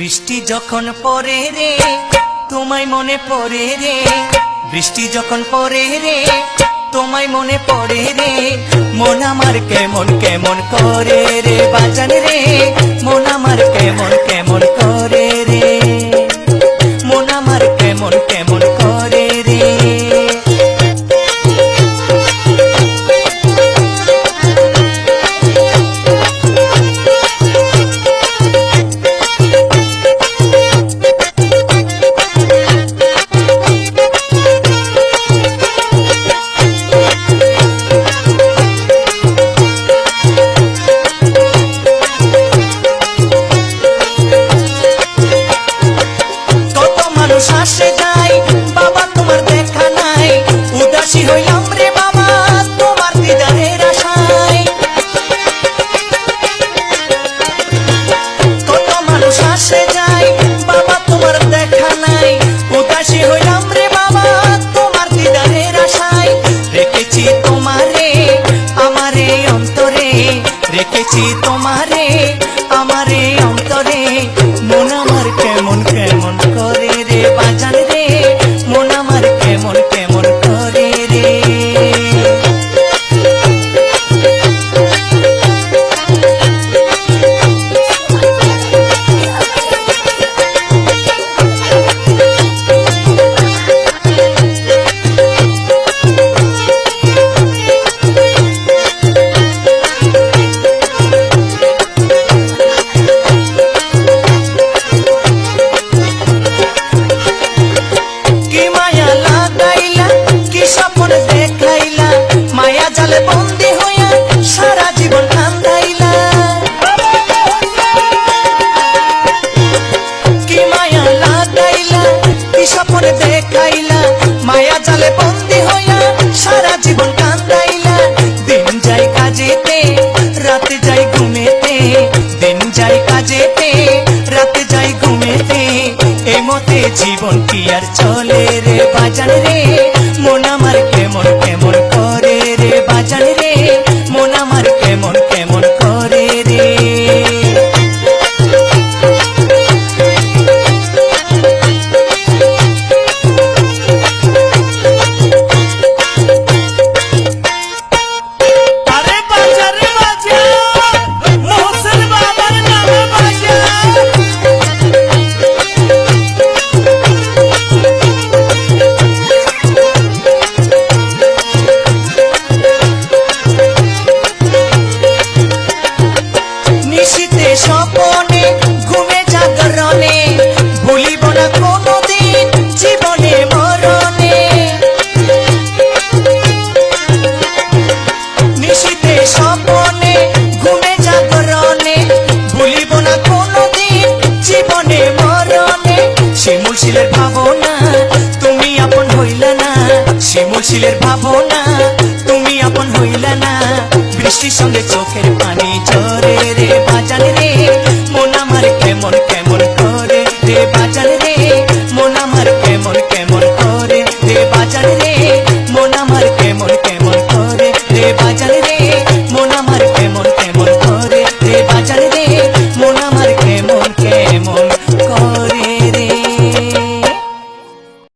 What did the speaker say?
বৃষ্টি যখন পড়ে রে তোমায় মনে পড়ে রে, বৃষ্টি যখন পড়ে রে তোমায় মনে পড়ে রে, মন আমার কেমন কেমন করে রে বাজান রে, মন আমার কেমন কেমন করে রে, মন আমার কেমন কেমন করে রে। আসে যাই বাবা তোমার দেখা নাই, উদাসী হইলাম রে বাবা তোমার দিদারের আশায়। কত মানুষ আসে যাই বাবা তোমার দেখা নাই, উদাসী হইলাম রে বাবা তোমার দিদারের আশায়। রেখেছি তোমারে আমারে অন্তরে, রেখেছি তোমারে আমারে অন্তরে, মন আমার কেমন কেমন করে রে বাজান রে, মন আমার কেমন কেমন করে রে। মায়া জালে বন্দী হইয়া সারা জীবন কান্দাইলা, কি মায়া লাগাইলা কি স্বপ্ন দেখাইলা, মায়া জালে বন্দী হইয়া সারা জীবন কান্দাইলা। দিন যায় কাজেতে রাতে যাই ঘুমেতে, দিন যায় কাজেতে রাতে যাই ঘুমেতে, এই মতে জীবন কি আর চলে রে বাজান রে, মন আমার কেমন কেমন করে রে বাজান রে, মন আমার কেমন কেমন করে রে। আরে বাজা রে বাজা, মোহসেন বাবার নামে বাজা। নিশীতে স্বপনে ঘুমে জাগরণে, ভুলিব না কোনদিন জীবনে মরণে। নিশীতে স্বপনে ঘুমে জাগরণে, ভুলিব না কোনদিন জীবনে মরণে। শিমুল শিলের ভাবনা তুমি আপন হইলা না, শিমুল শিলের ভাবনা তুমি আপন হইলা না, বৃষ্টির সঙ্গে চোখের পানি ঝরে রে বাজান রে,